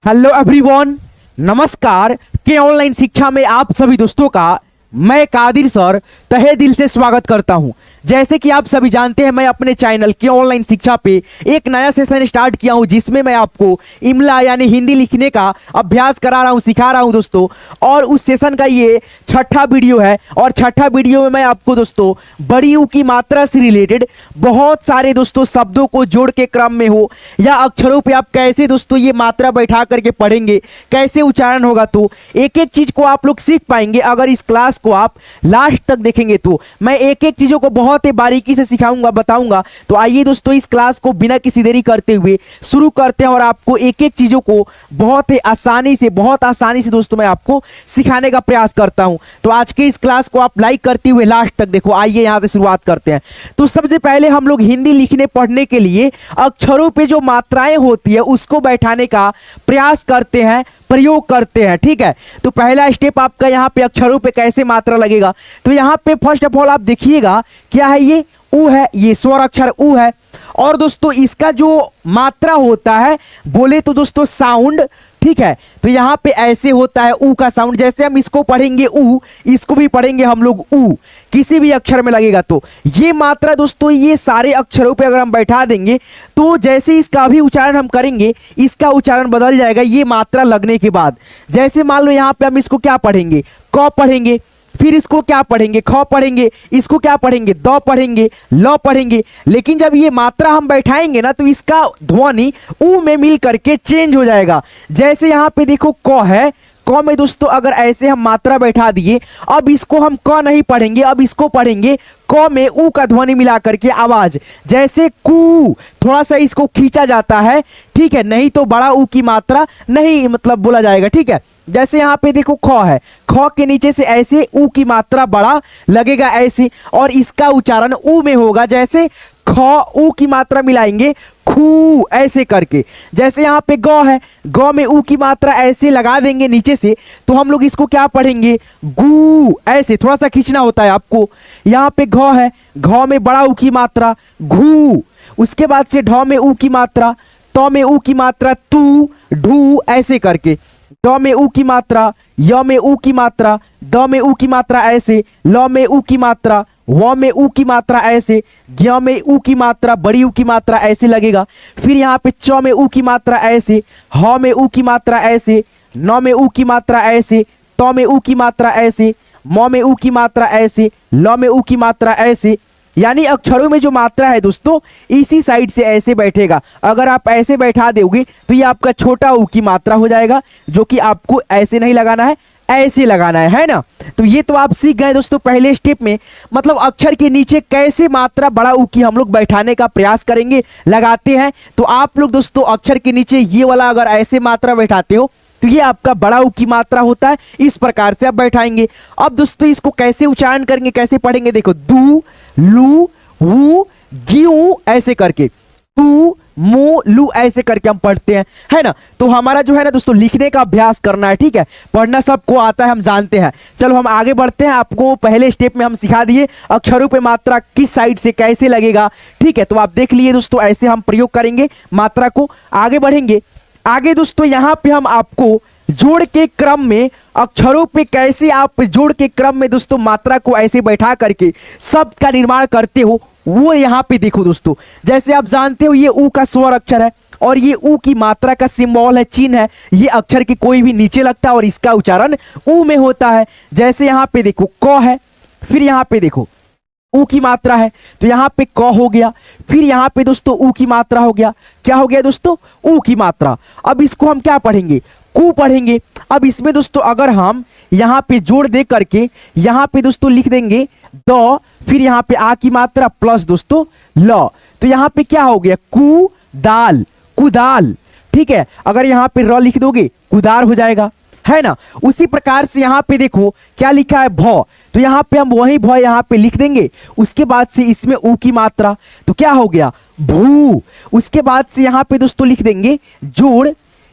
Hello everyone, नमस्कार। के online शिक्षा में आप सभी दोस्तों का मैं कादिर सर तहे दिल से स्वागत करता हूं। जैसे कि आप सभी जानते हैं, मैं अपने चैनल के ऑनलाइन शिक्षा पे एक नया सेशन स्टार्ट किया हूं, जिसमें मैं आपको इमला यानी हिंदी लिखने का अभ्यास करा रहा हूं, सिखा रहा हूं दोस्तों। और उस सेशन का ये छठा वीडियो है और छठा वीडियो में मैं आपको दोस्तों बड़ी ऊ की मात्रा से रिलेटेड बहुत सारे दोस्तों शब्दों को जोड़ के क्रम में हो या अक्षरों पे आप कैसे दोस्तों ये मात्रा बैठा करके पढ़ेंगे, कैसे उच्चारण होगा, तो एक एक चीज को आप लोग सीख पाएंगे अगर इस क्लास को आप लास्ट तक देखेंगे। तो मैं एक एक चीजों को बहुत ही बारीकी से सिखाऊंगा, बताऊंगा। तो आइए दोस्तों इस क्लास को बिना किसी देरी करते हुए शुरू करते हैं और आपको एक एक चीजों को बहुत ही आसानी से दोस्तों मैं आपको सिखाने का प्रयास करता हूं। तो आज के इस क्लास को आप लाइक करते हुए लास्ट तक देखो। आइए यहां से शुरुआत करते हैं। तो सबसे पहले हम लोग हिंदी लिखने पढ़ने के लिए अक्षरों पे जो मात्राएं होती है उसको बैठाने का प्रयास करते हैं, प्रयोग करते हैं। ठीक है, तो पहला स्टेप आपका यहाँ पे अक्षरों पे कैसे मात्रा लगेगा। तो यहाँ पे फर्स्ट ऑफ ऑल आप देखिएगा क्या है, ये ऊ है, ये स्वर अक्षर ऊ है। और दोस्तों इसका जो मात्रा होता है बोले तो दोस्तों साउंड, ठीक है। तो यहाँ पे ऐसे होता है ऊ का साउंड। जैसे हम इसको पढ़ेंगे ऊ, इसको भी पढ़ेंगे हम लोग ऊ, किसी भी अक्षर में लगेगा। तो ये मात्रा दोस्तों ये सारे अक्षरों पे अगर हम बैठा देंगे तो जैसे इसका भी उच्चारण हम करेंगे, इसका उच्चारण बदल जाएगा ये मात्रा लगने के बाद। जैसे मान लो यहाँ पे हम इसको क्या पढ़ेंगे, क पढ़ेंगे, फिर इसको क्या पढ़ेंगे, ख पढ़ेंगे, इसको क्या पढ़ेंगे, द पढ़ेंगे, ल पढ़ेंगे। लेकिन जब ये मात्रा हम बैठाएंगे ना तो इसका ध्वनि ऊ में मिल करके चेंज हो जाएगा। जैसे यहाँ पे देखो क है, क में दोस्तों अगर ऐसे हम मात्रा बैठा दिए, अब इसको हम क नहीं पढ़ेंगे, अब इसको पढ़ेंगे क में ऊ का ध्वनि मिला करके आवाज। जैसे कू, थोड़ा सा इसको खींचा जाता है, ठीक है, नहीं तो बड़ा ऊ की मात्रा नहीं मतलब बोला जाएगा। ठीक है, जैसे यहाँ पे देखो ख है, ख के नीचे से ऐसे ऊ की मात्रा बड़ा लगेगा ऐसे, और इसका उच्चारण ऊ में होगा। जैसे ख ऊ की मात्रा मिलाएंगे खू ऐसे करके। जैसे यहाँ पे ग है, ग में ऊ की मात्रा ऐसे लगा देंगे नीचे से, तो हम लोग इसको क्या पढ़ेंगे, गू ऐसे, थोड़ा सा खींचना होता है आपको। यहाँ पे घ है, घ में बड़ा ऊ की मात्रा घू, उसके बाद से ढ में ऊ की मात्रा, त में ऊ की मात्रा तू, ढू ऐसे करके। ड में ऊ की मात्रा, य में ऊ की मात्रा, द में ऊ की मात्रा ऐसे, ल में ऊ की मात्रा, व में ऊ की मात्रा ऐसे, ज्ञ में ऊ की मात्रा, बड़ी ऊ की मात्रा ऐसे लगेगा। फिर यहाँ पे च में ऊ की मात्रा ऐसे, ह में ऊ की मात्रा ऐसे, न में ऊ की मात्रा ऐसे, त में ऊ की मात्रा ऐसे, म में ऊ की मात्रा ऐसे, ल में ऊ की मात्रा ऐसे। यानी अक्षरों में जो मात्रा है दोस्तों इसी साइड से ऐसे बैठेगा। अगर आप ऐसे बैठा दोगे तो ये आपका छोटा ऊ की मात्रा हो जाएगा, जो कि आपको ऐसे नहीं लगाना है, ऐसे लगाना है ना। तो ये तो आप सीख गए दोस्तों पहले स्टेप में, मतलब अक्षर के नीचे कैसे मात्रा बड़ा ऊ की हम लोग बैठाने का प्रयास करेंगे, लगाते हैं। तो आप लोग दोस्तों अक्षर के नीचे ये वाला अगर ऐसे मात्रा बैठाते हो तो ये आपका बड़ा ऊ की मात्रा होता है। इस प्रकार से आप बैठाएंगे। अब दोस्तों इसको कैसे उच्चारण करेंगे, कैसे पढ़ेंगे, देखो दू, लू, वू, ग्यू ऐसे करके, तू, मु, लू ऐसे करके हम पढ़ते हैं, है ना। तो हमारा जो है ना दोस्तों लिखने का अभ्यास करना है, ठीक है। पढ़ना सबको आता है, हम जानते हैं। चलो हम आगे बढ़ते हैं। आपको पहले स्टेप में हम सिखा दिए अक्षरों पे मात्रा किस साइड से कैसे लगेगा, ठीक है। तो आप देख लिए दोस्तों, ऐसे हम प्रयोग करेंगे मात्रा को। आगे बढ़ेंगे। आगे दोस्तों यहाँ पे हम आपको जोड़ के क्रम में अक्षरों पे कैसे आप जोड़ के क्रम में दोस्तों मात्रा को ऐसे बैठा करके शब्द का निर्माण करते हो वो यहाँ पे देखो दोस्तों। जैसे आप जानते हो ये ऊ का स्वर अक्षर है और ये ऊ की मात्रा का सिंबल है, चिन्ह है। ये अक्षर के कोई भी नीचे लगता है और इसका उच्चारण ऊ में होता है। जैसे यहाँ पे देखो क है, फिर यहाँ पे देखो ऊ की मात्रा है, तो यहाँ पे क हो गया। फिर यहाँ पे दोस्तों ऊ की मात्रा हो गया, क्या हो गया दोस्तों, ऊ की मात्रा। अब इसको हम क्या पढ़ेंगे, कू पढ़ेंगे। अब इसमें दोस्तों अगर हम यहाँ पे जोड़ दे करके यहाँ पे दोस्तों लिख देंगे द, फिर यहाँ पे आ की मात्रा प्लस दोस्तों ल, तो यहाँ पे क्या हो गया, कू दाल, कुदाल, ठीक है। अगर यहाँ पे र लिख दोगे कुदार हो जाएगा, है ना। उसी प्रकार से यहाँ पे देखो क्या लिखा है भ, तो यहाँ पे हम वही भ यहाँ पे लिख देंगे। उसके बाद से इसमें ऊ की मात्रा, तो क्या हो गया भू। उसके बाद से यहाँ पे दोस्तों लिख देंगे जोड़,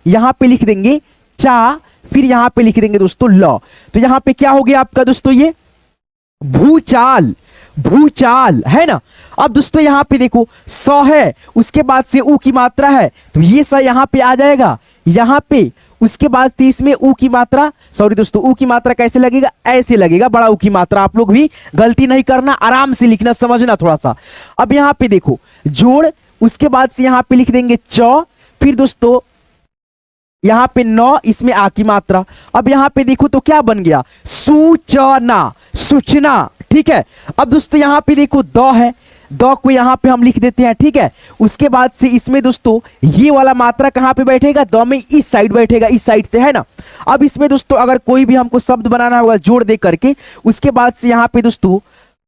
यहाँ पे लिख देंगे चा, फिर यहाँ पे लिख देंगे दोस्तों ल, तो यहाँ पे क्या हो गया आपका दोस्तों ये भूचाल, भूचाल, है ना। अब दोस्तों यहाँ पे देखो स है, उसके बाद से ऊ की मात्रा है, तो ये स यहाँ पे आ जाएगा, यहां पे उसके बाद से इसमें ऊ की मात्रा, सॉरी दोस्तों, ऊ की मात्रा कैसे लगेगा, ऐसे लगेगा, बड़ा ऊ की मात्रा। आप लोग भी गलती नहीं करना, आराम से लिखना, समझना थोड़ा सा। अब यहां पे देखो जोड़, उसके बाद से यहां पे लिख देंगे च, फिर दोस्तों यहां पे 9, इसमें आ की मात्रा। अब यहां पे देखो तो क्या बन गया, सूचना, सूचना, ठीक है। अब दोस्तों यहां पे देखो द है, द को यहां पे हम लिख देते हैं, ठीक है। उसके बाद से इसमें दोस्तों ये वाला मात्रा कहां पे बैठेगा, द में इस साइड बैठेगा, इस साइड से, है ना। अब इसमें दोस्तों अगर कोई भी हमको शब्द बनाना होगा जोड़ दे करके, उसके बाद से यहां पे दोस्तों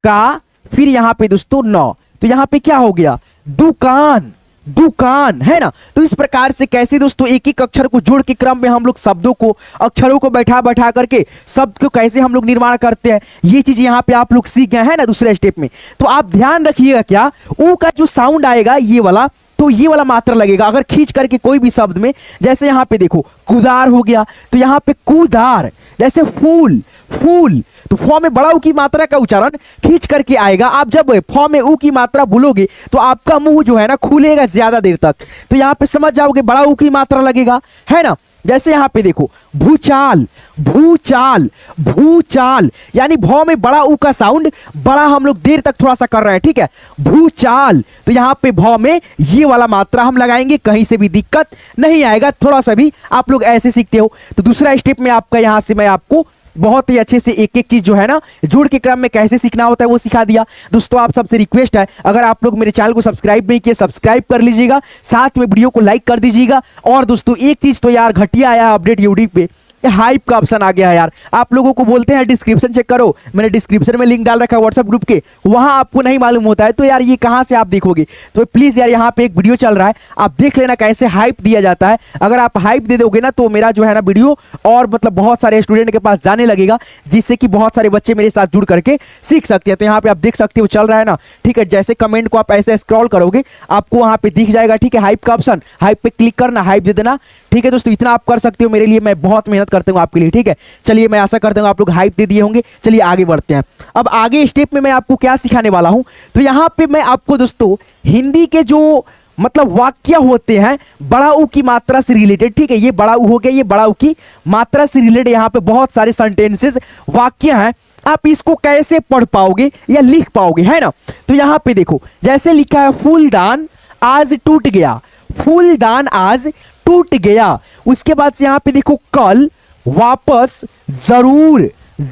का, फिर यहां पे दोस्तों 9, तो यहां पे क्या हो गया, दुकान, दुकान, है ना। तो इस प्रकार से कैसे दोस्तों एक एक अक्षर को जोड़ के क्रम में हम लोग शब्दों को, अक्षरों को बैठा बैठा करके शब्द को कैसे हम लोग निर्माण करते हैं, ये चीज यहाँ पे आप लोग सीख गए हैं ना दूसरे स्टेप में। तो आप ध्यान रखिएगा, क्या ऊ का जो साउंड आएगा ये वाला, तो ये वाला मात्रा लगेगा अगर खींच करके कोई भी शब्द में, जैसे यहां पे देखो कुदार हो गया, तो यहां पे कुदार, जैसे फूल, फूल, तो फ में बड़ा ऊ की मात्रा का उच्चारण खींच करके आएगा। आप जब फ में ऊ की मात्रा बोलोगे तो आपका मुंह जो है ना खुलेगा ज्यादा देर तक, तो यहां पे समझ जाओगे बड़ा ऊ की मात्रा लगेगा, है ना। जैसे यहां पे देखो भूचाल, भूचाल, भूचाल, यानी भ में बड़ा ऊ का साउंड बड़ा हम लोग देर तक थोड़ा सा कर रहे हैं, ठीक है, भूचाल। तो यहां पे भ में ये वाला मात्रा हम लगाएंगे, कहीं से भी दिक्कत नहीं आएगा, थोड़ा सा भी आप लोग ऐसे सीखते हो। तो दूसरा स्टेप में आपका यहां से मैं आपको बहुत ही अच्छे से एक एक चीज जो है ना जोड़ के क्रम में कैसे सीखना होता है वो सिखा दिया। दोस्तों आप सबसे रिक्वेस्ट है, अगर आप लोग मेरे चैनल को सब्सक्राइब नहीं किए, सब्सक्राइब कर लीजिएगा, साथ में वीडियो को लाइक कर दीजिएगा। और दोस्तों एक चीज तो यार घटिया आया अपडेट यूट्यूब पे, हाइप का ऑप्शन आ गया है यार। आप लोगों को बोलते हैं डिस्क्रिप्शन चेक करो, मैंने डिस्क्रिप्शन में लिंक डाल रखा है व्हाट्सएप ग्रुप के, वहां आपको नहीं मालूम होता है, तो यार ये कहां से आप देखोगे। तो प्लीज यार यहाँ पे एक वीडियो चल रहा है, आप देख लेना कैसे हाइप दिया जाता है। अगर आप हाइप दे दोगे ना तो मेरा जो है ना वीडियो और मतलब बहुत सारे स्टूडेंट के पास जाने लगेगा, जिससे कि बहुत सारे बच्चे मेरे साथ जुड़ करके सीख सकते हैं। तो यहाँ पे आप देख सकते हो चल रहा है ना, ठीक है। जैसे कमेंट को आप ऐसे स्क्रॉल करोगे आपको वहां पे दिख जाएगा, ठीक है, हाइप का ऑप्शन, हाइप पे क्लिक करना, हाइप दे देना, ठीक है दोस्तों। इतना आप कर सकते हो मेरे लिए, मैं बहुत मेहनत करता हूँ आपके लिए, ठीक है। चलिए मैं आशा करता हूँ आप लोग हाइप दे दिए होंगे। चलिए आगे बढ़ते हैं। अब आगे स्टेप में मैं आपको क्या सिखाने वाला हूं, तो यहां पे मैं आपको दोस्तों हिंदी के जो मतलब वाक्य होते हैं बड़ा ऊ की मात्रा से रिलेटेड, ठीक है, ये बड़ा ऊ हो गया, ये बड़ा ऊ की मात्रा से रिलेटेड यहाँ पे बहुत सारे सेंटेंसेस वाक्य हैं, आप इसको कैसे पढ़ पाओगे या लिख पाओगे, है ना। तो यहां पे देखो जैसे लिखा है फूलदान आज टूट गया, फूलदान आज टूट गया। उसके बाद से यहां पे देखो कल, वापस, जरूर,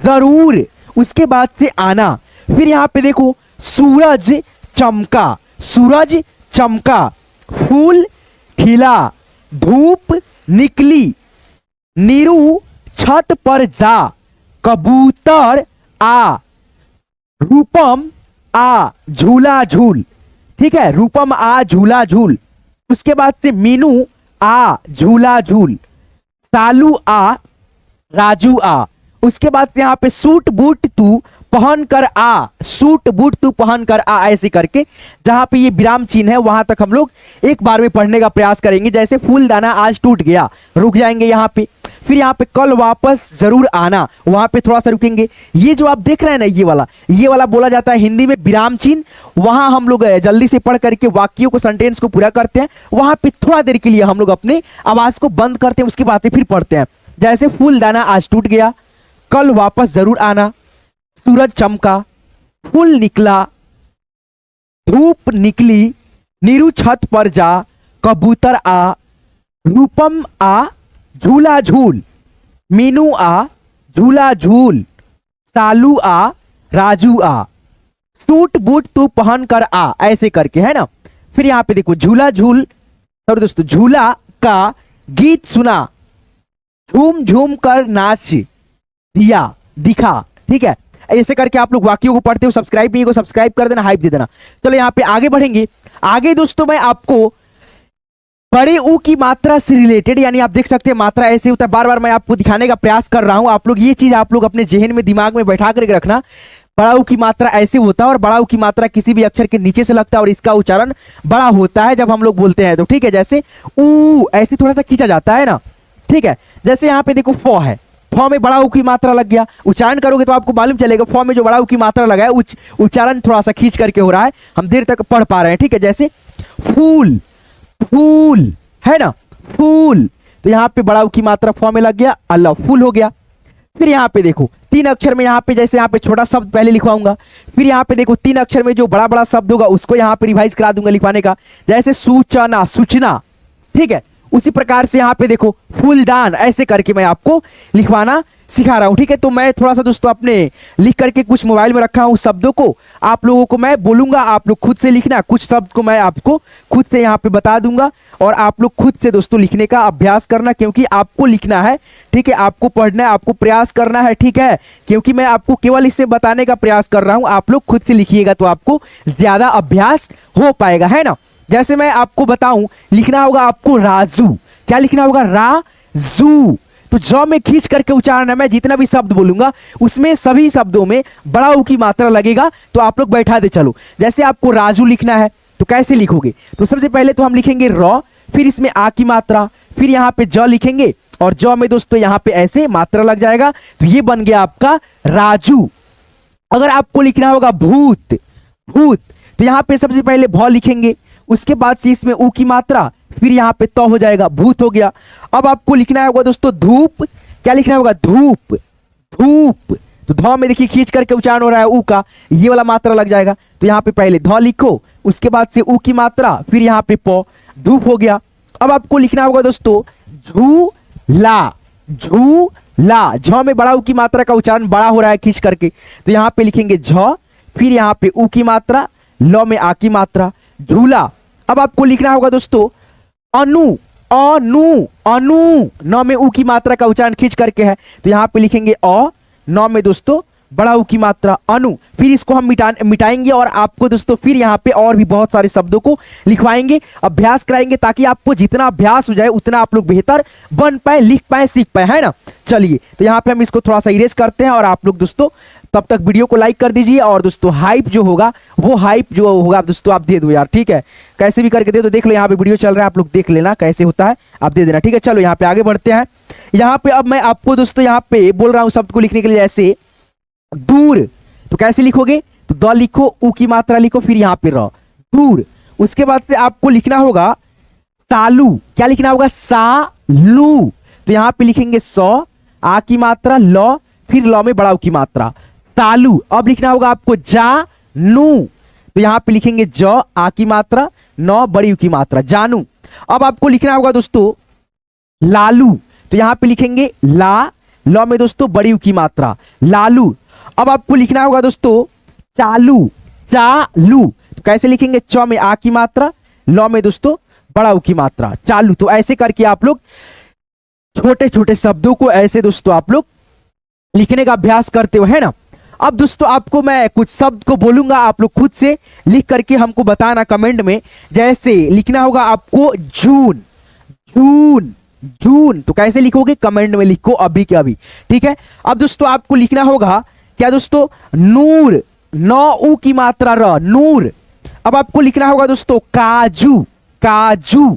जरूर, उसके बाद से आना। फिर यहां पे देखो सूरज चमका, सूरज चमका, फूल खिला, धूप निकली, नीरू छत पर जा, कबूतर आ, रूपम आ झूला झूल, ठीक है, रूपम आ झूला झूल। उसके बाद से मीनू आ झूला झूल, सालू आ राजू आ। उसके बाद यहां पे सूट बूट तू पहन कर आ, सूट बूट तू पहन कर आ, ऐसे करके जहां पे ये विराम चिन्ह है वहां तक हम लोग एक बार में पढ़ने का प्रयास करेंगे। जैसे फूलदाना आज टूट गया, रुक जाएंगे यहां पे। फिर यहाँ पे कल वापस जरूर आना, वहां पे थोड़ा सा रुकेंगे। ये जो आप देख रहे हैं ना ये वाला बोला जाता है हिंदी में विराम चिन्ह, वहां हम लोग जल्दी से पढ़ करके वाक्यों को, सेंटेंस को पूरा करते हैं, वहां पे थोड़ा देर के लिए हम लोग अपने आवाज को बंद करते हैं, उसके बाद फिर पढ़ते हैं। जैसे फूलदाना आज टूट गया, कल वापस जरूर आना, सूरज चमका, फूल निकला, धूप निकली, नीरू छत पर जा, कबूतर आ, रूपम आ झूला झूल, मीनू आ झूला झूल, सालू आ राजू आ, सूट बूट तू पहन कर आ, ऐसे करके, है ना। फिर यहां पे देखो झूला झूल, और दोस्तों झूला का गीत सुना, झूम झूम कर नाच दिया दिखा, ठीक है। ऐसे करके आप लोग वाक्यों को पढ़ते हो। सब्सक्राइब नहीं को सब्सक्राइब कर देना, हाइप दे देना। चलो यहाँ पे आगे बढ़ेंगे। आगे दोस्तों मैं आपको बड़े ऊ की मात्रा से रिलेटेड, यानी आप देख सकते हैं मात्रा ऐसे होता है, बार बार मैं आपको दिखाने का प्रयास कर रहा हूं। आप लोग ये चीज आप लोग अपने जहन में, दिमाग में बैठा करके रखना, बड़ा ऊ की मात्रा ऐसे होता है और बड़ा ऊ की मात्रा किसी भी अक्षर के नीचे से लगता है और इसका उच्चारण बड़ा होता है जब हम लोग बोलते हैं तो, ठीक है। जैसे ऊ ऐसे थोड़ा सा खींचा जाता है ना, ठीक है। जैसे यहाँ पे देखो फ है, फ में बड़ा ऊ की मात्रा लग गया, उच्चारण करोगे तो आपको मालूम चलेगा फ में जो बड़ा ऊ की मात्रा लगा है उच्चारण थोड़ा सा खींच करके हो रहा है, हम देर तक पढ़ पा रहे हैं, ठीक है। जैसे फूल, फूल, है ना, फूल, तो यहाँ पे बड़ा उ की मात्रा फ में लग गया, अल्लाह फुल हो गया। फिर यहाँ पे देखो 3 अक्षर में, यहाँ पे जैसे यहाँ पे छोटा शब्द पहले लिखवाऊंगा, फिर यहाँ पे देखो 3 अक्षर में जो बड़ा बड़ा शब्द होगा उसको यहाँ पे रिवाइज करा दूंगा लिखवाने का, जैसे सूचना, सूचना, ठीक है। उसी प्रकार से यहाँ पे देखो फूलदान, ऐसे करके मैं आपको लिखवाना सिखा रहा हूँ, ठीक है। तो मैं थोड़ा सा दोस्तों अपने लिख करके कुछ मोबाइल में रखा हूँ शब्दों को, आप लोगों को मैं बोलूंगा, आप लोग खुद से लिखना, कुछ शब्द को मैं आपको खुद से यहाँ पे बता दूंगा और आप लोग खुद से दोस्तों लिखने का अभ्यास करना, क्योंकि आपको लिखना है, ठीक है, आपको पढ़ना है, आपको प्रयास करना है, ठीक है। क्योंकि मैं आपको केवल इसमें बताने का प्रयास कर रहा हूँ, आप लोग खुद से लिखिएगा तो आपको ज्यादा अभ्यास हो पाएगा, है ना। जैसे मैं आपको बताऊं, लिखना होगा आपको राजू, क्या लिखना होगा, राजू। तो ज में खींच करके उच्चारण है, मैं जितना भी शब्द बोलूंगा उसमें सभी शब्दों में बड़ा उ की मात्रा लगेगा, तो आप लोग बैठा दे चलो। जैसे आपको राजू लिखना है तो कैसे लिखोगे, तो सबसे पहले तो हम लिखेंगे र, फिर इसमें आ की मात्रा, फिर यहाँ पे ज लिखेंगे और ज में दोस्तों यहाँ पे ऐसे मात्रा लग जाएगा, तो ये बन गया आपका राजू। अगर आपको लिखना होगा भूत, भूत, तो यहाँ पे सबसे पहले भ लिखेंगे, उसके बाद से इसमें उ की मात्रा, फिर यहाँ पे त हो जाएगा, भूत हो गया। अब आपको लिखना होगा दोस्तों धूप, क्या लिखना होगा, धूप, धूप। तो ध में देखिए खींच करके उच्चारण हो रहा है उ का, ये वाला मात्रा लग जाएगा, तो यहाँ पे पहले ध लिखो, उसके बाद से उ की मात्रा, फिर यहाँ पे प, धूप हो गया। अब आपको लिखना होगा दोस्तों झूला, झूला, झ में बड़ा उ की मात्रा का उच्चारण बड़ा हो रहा है खींच करके, तो यहाँ पे लिखेंगे झ, फिर यहाँ पे उ की मात्रा, ल में आ की मात्रा, झूला। अब आपको लिखना होगा दोस्तों अनु, अनु, अनु, न में उ की मात्रा का उच्चारण खींच करके है, तो यहाँ पे लिखेंगे अ, न में दोस्तों बड़ा उ की मात्रा अनु। फिर इसको हम मिटाएंगे और आपको दोस्तों फिर यहाँ पे और भी बहुत सारे शब्दों को लिखवाएंगे, अभ्यास कराएंगे, ताकि आपको जितना अभ्यास हो जाए उतना आप लोग बेहतर बन पाए, लिख पाए, सीख पाए, है ना। चलिए, तो यहाँ पे हम इसको थोड़ा सा इरेज करते हैं और आप लोग दोस्तों तब तक वीडियो को लाइक कर दीजिए और दोस्तों हाइप जो होगा, वो हाइप जो होगा दोस्तों आप दे दो यार, ठीक है, कैसे भी करके दे दो। देख लो यहाँ पे वीडियो चल रहा है, आप लोग देख लेना कैसे होता है, आप दे देना, ठीक है। चलो यहाँ पे आगे बढ़ते हैं। यहाँ पे अब मैं आपको दोस्तों यहाँ पे बोल रहा हूँ शब्द को लिखने के लिए, जैसे दूर, तो कैसे लिखोगे, तो द लिखो, उ की मात्रा लिखो, फिर यहाँ पे र, दूर। उसके बाद से आपको लिखना होगा सालू, क्या लिखना होगा, सालू, तो यहाँ पे लिखेंगे स, आ की मात्रा, ल, फिर ल में बड़ा उ की मात्रा, सालू। अब लिखना होगा आपको जानू, तो यहाँ पे लिखेंगे ज, आ की मात्रा, न, बड़ी उ की मात्रा, जानू। अब आपको लिखना होगा दोस्तों लालू, तो यहाँ पे लिखेंगे ला, ल में दोस्तों बड़ी उ की मात्रा, लालू। अब आपको लिखना होगा दोस्तों चालू, चालू, तो कैसे लिखेंगे, च में आ की मात्रा, ल में दोस्तों बड़ा उ की मात्रा, चालू। तो ऐसे करके आप लोग छोटे छोटे शब्दों को ऐसे दोस्तों आप लोग लिखने का अभ्यास करते हो, है ना। अब दोस्तों आपको मैं कुछ शब्द को बोलूंगा, आप लोग खुद से लिख करके हमको बताना कमेंट में। जैसे लिखना होगा आपको जून, जून, जून, तो कैसे लिखोगे, कमेंट में लिखो अभी के अभी, ठीक है। अब दोस्तों आपको लिखना होगा क्या दोस्तों, नूर, न उ की मात्रा र, नूर। अब आपको लिखना होगा दोस्तों काजू, काजू,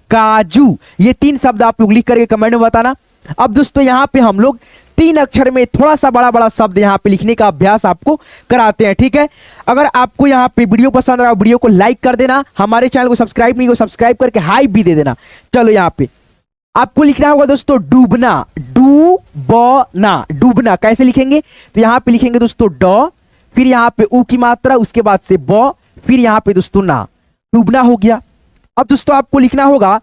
काजू। ये 3 शब्द आप लोग लिख करके कमेंट में बताना। अब दोस्तों यहाँ पे हम लोग 3 अक्षर में थोड़ा सा बड़ा बड़ा शब्द यहाँ पे लिखने का अभ्यास आपको कराते हैं, ठीक है। अगर आपको यहाँ पे वीडियो पसंद आ रहा, वीडियो को लाइक कर देना, हमारे चैनल को सब्सक्राइब नहीं को सब्सक्राइब करके हाइप भी दे देना। चलो यहाँ पे आपको लिखना होगा दोस्तों डूबना, डूबना, डूबना, कैसे लिखेंगे, तो यहाँ पे लिखेंगे दोस्तों ड, फिर यहाँ पे उ की मात्रा, उसके बाद से ब, फिर यहाँ पे दोस्तों ना, डूबना हो गया। अब दोस्तों आपको लिखना होगा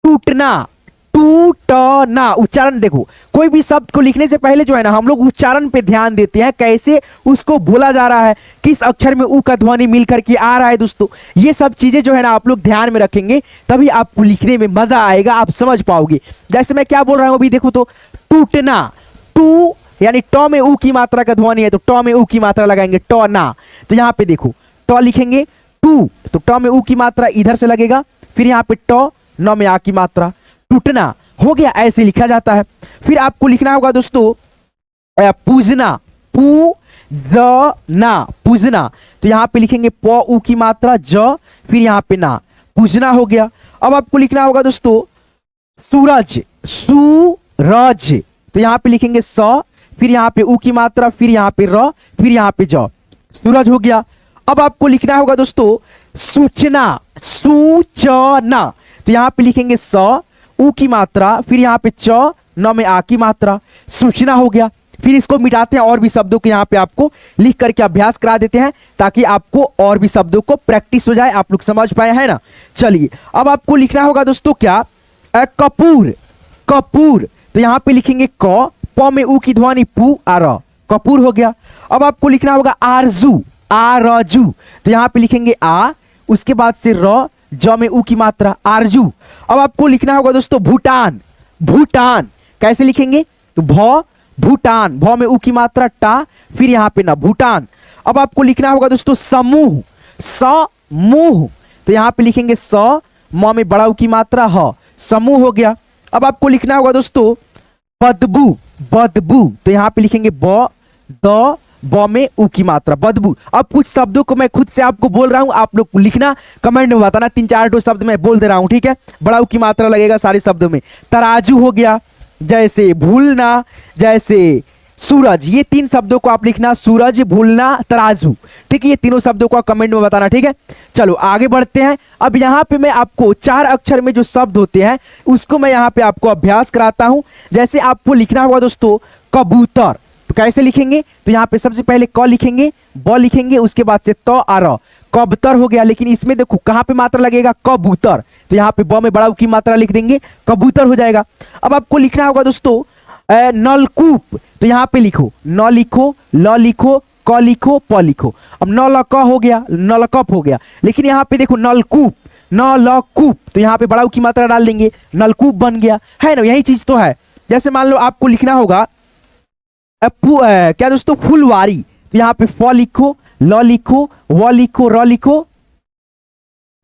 टूटना, टूटना। उच्चारण देखो, कोई भी शब्द को लिखने से पहले जो है ना हम लोग उच्चारण पे ध्यान देते हैं, कैसे उसको बोला जा रहा है, किस अक्षर में उ का ध्वनि मिल करके आ रहा है दोस्तों, ये सब चीजें जो है ना आप लोग ध्यान में रखेंगे, तभी आपको लिखने में मजा आएगा, आप समझ पाओगे। जैसे मैं क्या बोल रहा हूं अभी देखो, तो टूटना, टू यानी ट में उ की मात्रा का ध्वनि है, तो ट में उ की मात्रा लगाएंगे, ट ना, तो यहाँ पे देखो ट लिखेंगे टू, तो ट में उ की मात्रा इधर से लगेगा, फिर यहाँ पे ट, न में आ की मात्रा, टूटना हो गया, ऐसे लिखा जाता है। फिर आपको लिखना होगा दोस्तों पूजना, पूजना, पूजना, तो यहाँ पे लिखेंगे प उ की मात्रा, ज, फिर यहाँ पे ना, पूजना हो गया। अब आपको लिखना होगा दोस्तों सूरज, सूरज, तो यहाँ पे लिखेंगे स, फिर यहाँ पे उ की मात्रा, फिर यहाँ पे र, फिर यहाँ पे ज, सूरज हो गया। अब आपको लिखना होगा दोस्तों सूचना, सूचना, तो यहाँ पे लिखेंगे स, ऊ की मात्रा, फिर यहाँ पे च, न में आ की मात्रा, सूचना हो गया। फिर इसको मिटाते हैं और भी शब्दों को यहाँ पे आपको लिख करके अभ्यास करा देते हैं ताकि आपको और भी शब्दों को प्रैक्टिस हो जाए, आप लोग समझ पाए हैं ना। चलिए अब आपको लिखना होगा दोस्तों क्या, कपूर, कपूर, तो यहाँ पे लिखेंगे क, प में ऊ की ध्वनि पू, आ र, कपूर हो गया। अब आपको लिखना होगा आरजू, आरजू, तो यहाँ पे लिखेंगे आ, उसके बाद से र, ज में ऊ की मात्रा, आरजू। अब आपको लिखना होगा दोस्तों भूटान, भूटान, कैसे लिखेंगे, तो भ, भूटान, भ में ऊ की मात्रा टा, फिर यहाँ पे ना, भूटान। अब आपको लिखना होगा दोस्तों समूह, समूह, तो यहाँ पे लिखेंगे स, म में बड़ा ऊ की मात्रा ह, समूह हो गया। अब आपको लिखना होगा दोस्तों बदबू, बदबू, तो यहाँ पे लिखेंगे ब, द, ब में ऊ की मात्रा, बदबू। अब कुछ शब्दों को मैं खुद से आपको बोल रहा हूं, आप लोग लिखना, कमेंट में बताना, 3-4 शब्द मैं बोल दे रहा हूं, ठीक है। बड़ा ऊ की मात्रा लगेगा सारे शब्दों में। तराजू हो गया, जैसे भूलना, जैसे सूरज, ये 3 शब्दों को आप लिखना, सूरज, भूलना, तराजू, ठीक है। ये तीनों शब्दों को कमेंट में बताना, ठीक है। चलो आगे बढ़ते हैं। अब यहाँ पे मैं आपको 4 अक्षर में जो शब्द होते हैं उसको मैं यहाँ पे आपको अभ्यास कराता हूँ। जैसे आपको लिखना होगा दोस्तों कबूतर, तो कैसे लिखेंगे, तो यहाँ पे सबसे पहले क लिखेंगे, ब लिखेंगे, उसके बाद से त, आ, र, कबूतर हो गया। लेकिन इसमें देखो कहाँ पे मात्रा लगेगा, कबूतर, तो यहाँ पे ब में बड़ा ऊ की मात्रा लिख देंगे, कबूतर हो जाएगा। अब आपको लिखना होगा दोस्तों नलकूप, तो यहाँ पे लिखो, न लिखो, ल लिखो, क लिखो, प लिखो। अब न ल क हो गया, नलकप हो गया। लेकिन यहाँ पे देखो नलकूप, न ल कूप, तो यहाँ पे बड़ा ऊ की मात्रा डाल देंगे, नलकूप बन गया, है ना। यही चीज तो है। जैसे मान लो आपको लिखना होगा क्या दोस्तों फुलवारी, तो यहाँ पे फ लिखो, ल लिखो, व लिखो, र लिखो,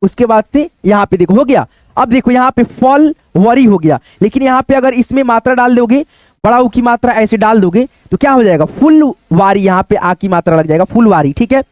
उसके बाद से यहाँ पे देखो हो गया। अब देखो यहाँ पे फल वरी हो गया। लेकिन यहाँ पे अगर इसमें मात्रा डाल दोगे, बड़ा ऊ की मात्रा ऐसे डाल दोगे, तो क्या हो जाएगा, फुलवारी, यहाँ पे आ की मात्रा लग जाएगा, फुलवारी, ठीक है।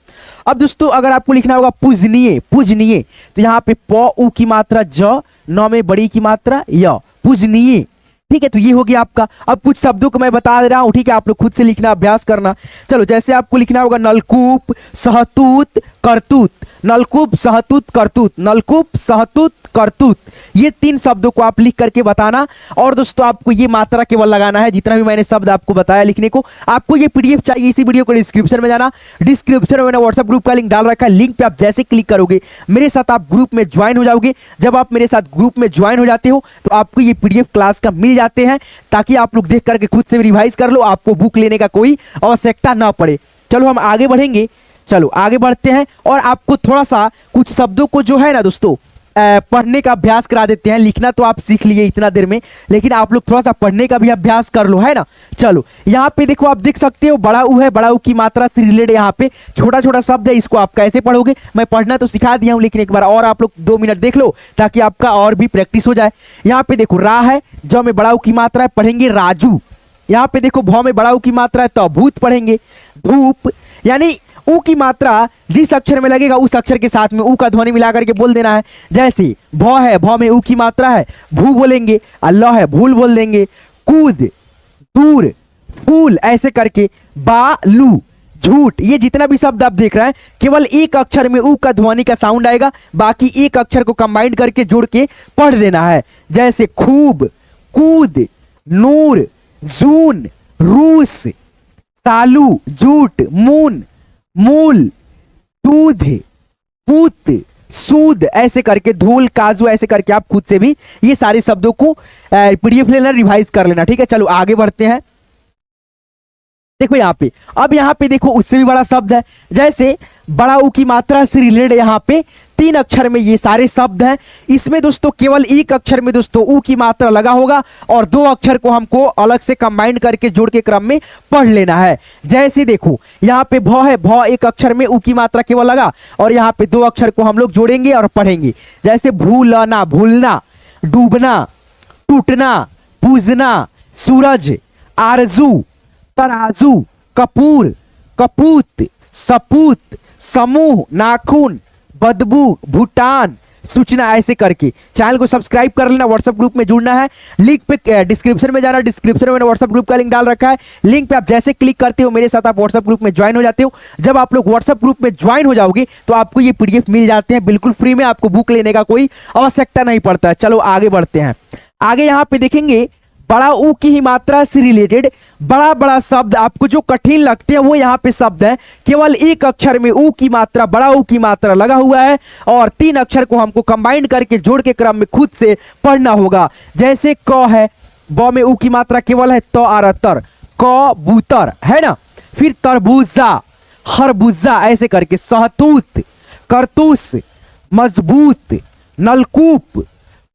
अब दोस्तों अगर आपको लिखना होगा पूजनीय, पूजनीय, तो यहाँ पे प ऊ की मात्रा ज, न में बड़ी की मात्रा य, पूजनीय, ठीक है। तो ये हो गया आपका। अब कुछ शब्दों को मैं बता दे रहा हूं, ठीक है, आप लोग खुद से लिखना, अभ्यास करना। चलो जैसे आपको लिखना होगा नलकूप, सहतूत, करतूत, नलकूप, सहतूत, करतूत, नलकूप, सहतूत, करतूत, ये 3 शब्दों को आप लिख करके बताना। और दोस्तों आपको ये मात्रा केवल लगाना है, जितना भी मैंने शब्द आपको बताया लिखने को। आपको ये पीडीएफ चाहिए, इसी वीडियो को डिस्क्रिप्शन में जाना, डिस्क्रिप्शन में मैंने व्हाट्सएप ग्रुप का लिंक डाल रखा है, लिंक पे आप जैसे क्लिक करोगे मेरे साथ आप ग्रुप में ज्वाइन हो जाओगे। जब आप मेरे साथ ग्रुप में ज्वाइन हो जाते हो तो आपको ये पीडीएफ क्लास का मिल जाते हैं, ताकि आप लोग देख करके खुद से रिवाइज कर लो, आपको बुक लेने का कोई आवश्यकता ना पड़े। चलो हम आगे बढ़ेंगे, चलो आगे बढ़ते हैं और आपको थोड़ा सा कुछ शब्दों को जो है ना दोस्तों पढ़ने का अभ्यास करा देते हैं। लिखना तो आप सीख लिए इतना देर में, लेकिन आप लोग थोड़ा सा पढ़ने का भी अभ्यास कर लो, है ना। चलो यहाँ पे देखो, आप देख सकते हो बड़ा ऊ है, बड़ा ऊ की मात्रा से रिलेटेड यहाँ पे छोटा छोटा शब्द है, इसको आप कैसे पढ़ोगे, मैं पढ़ना तो सिखा दिया हूँ, लेकिन एक बार और आप लोग 2 मिनट देख लो ताकि आपका और भी प्रैक्टिस हो जाए। यहाँ पे देखो रा है, ज में बड़ा ऊ की मात्रा है, पढ़ेंगे राजू। यहाँ पे देखो भ में बड़ा ऊ की मात्रा है, तो भूत पढ़ेंगे। धूप, यानी ऊ की मात्रा जिस अक्षर में लगेगा उस अक्षर के साथ में ऊ का ध्वनि मिला करके बोल देना है। जैसे भ है, भ में ऊ की मात्रा है, भू बोलेंगे। अल्लाह है, भूल बोल देंगे। कूद, दूर, फूल, ऐसे करके। बालू, झूठ, ये जितना भी शब्द आप देख रहे हैं केवल एक अक्षर में ऊ का ध्वनि का साउंड आएगा, बाकी एक अक्षर को कंबाइन करके जोड़ के पढ़ देना है। जैसे खूब, कूद, नूर, जून, रूस, सालू, झूठ, मून, मूल, दूध, पूत, सूद, ऐसे करके। धूल, काजू, ऐसे करके आप खुद से भी ये सारे शब्दों को पीडीएफ लेना, रिवाइज कर लेना, ठीक है। चलो आगे बढ़ते हैं। देखो यहाँ पे, अब यहाँ पे देखो उससे भी बड़ा शब्द है। जैसे बड़ा ऊ की मात्रा से रिलेटेड यहाँ पे 3 अक्षर में ये सारे शब्द हैं। इसमें दोस्तों केवल एक अक्षर में दोस्तों ऊ की मात्रा लगा होगा और 2 अक्षर को हमको अलग से कंबाइन करके जोड़ के क्रम में पढ़ लेना है। जैसे देखो यहाँ पे भ है, भ एक अक्षर में ऊ की मात्रा केवल लगा और यहाँ पे 2 अक्षर को हम लोग जोड़ेंगे और पढ़ेंगे। जैसे भूलना, भूलना, डूबना, टूटना, पूजना, सूरज, आरजू, तराजू, कपूर, कपूत, सपूत, समूह, नाखून, बदबू, भूटान, सूचना, ऐसे करके। चैनल को सब्सक्राइब कर लेना, व्हाट्सएप ग्रुप में जुड़ना है, लिंक पे डिस्क्रिप्शन में जाना, डिस्क्रिप्शन में मैंने व्हाट्सएप ग्रुप का लिंक डाल रखा है, लिंक पे आप जैसे क्लिक करते हो मेरे साथ आप व्हाट्सएप ग्रुप में ज्वाइन हो जाते हो। जब आप लोग व्हाट्सएप ग्रुप में ज्वाइन हो जाओगे तो आपको ये पीडीएफ मिल जाते हैं बिल्कुल फ्री में, आपको बुक लेने का कोई आवश्यकता नहीं पड़ता है। चलो आगे बढ़ते हैं। आगे यहाँ पे देखेंगे बड़ा ऊ की ही मात्रा से रिलेटेड बड़ा बड़ा शब्द आपको जो कठिन लगते हैं वो यहाँ पे शब्द है। केवल एक अक्षर में ऊ की मात्रा, बड़ा ऊ की मात्रा लगा हुआ है और 3 अक्षर को हमको कंबाइन करके जोड़ के क्रम में खुद से पढ़ना होगा। जैसे क है, ब में ऊ की मात्रा केवल है तो आ रहा तर, कबूतर है ना। फिर तरबूजा, खरबूजा ऐसे करके, सहतूत, करतूस, मजबूत, नलकूप,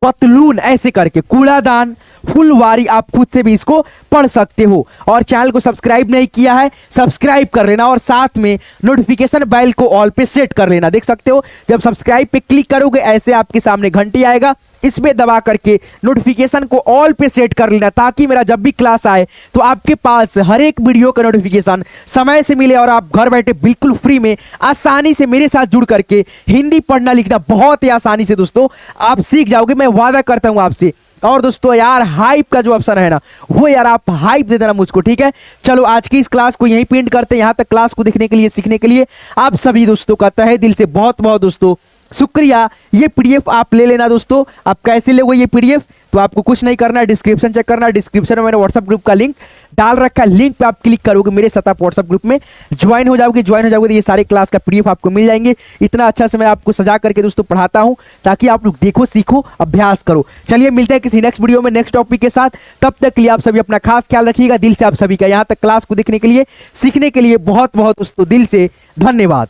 पतलून ऐसे करके, कूड़ादान, फुलवारी आप खुद से भी इसको पढ़ सकते हो। और चैनल को सब्सक्राइब नहीं किया है सब्सक्राइब कर लेना और साथ में नोटिफिकेशन बेल को ऑल पे सेट कर लेना। देख सकते हो जब सब्सक्राइब पे क्लिक करोगे ऐसे आपके सामने घंटी आएगा, इस पे दबा करके नोटिफिकेशन को ऑल पे सेट कर लेना ताकि मेरा जब भी क्लास आए तो आपके पास हर एक वीडियो का नोटिफिकेशन समय से मिले और आप घर बैठे बिल्कुल फ्री में आसानी से मेरे साथ जुड़ करके हिंदी पढ़ना लिखना बहुत ही आसानी से दोस्तों आप सीख जाओगे, मैं वादा करता हूं आपसे। और दोस्तों यार हाइप का जो ऑप्शन है ना वो यार आप हाइप दे देना मुझको, ठीक है। चलो आज की इस क्लास को यहीं पे एंड करते हैं। यहां तक क्लास को देखने के लिए, सीखने के लिए आप सभी दोस्तों का तहे दिल से बहुत बहुत दोस्तों शुक्रिया। ये पीडीएफ आप ले लेना दोस्तों। आप कैसे लोगे ये पीडीएफ, तो आपको कुछ नहीं करना, डिस्क्रिप्शन चेक करना। डिस्क्रिप्शन में मैंने व्हाट्सएप ग्रुप का लिंक डाल रखा है, लिंक पे आप क्लिक करोगे मेरे साथ आप व्हाट्सएप ग्रुप में ज्वाइन हो जाओगे तो ये सारे क्लास का पीडीएफ आपको मिल जाएंगे। इतना अच्छा से मैं आपको सजा करके दोस्तों पढ़ाता हूं ताकि आप लोग देखो, सीखो, अभ्यास करो। चलिए मिलते हैं किसी नेक्स्ट वीडियो में नेक्स्ट टॉपिक के साथ। तब तक के लिए आप सभी अपना खास ख्याल रखिएगा। दिल से आप सभी का यहाँ तक क्लास को देखने के लिए, सीखने के लिए बहुत बहुत दोस्तों दिल से धन्यवाद।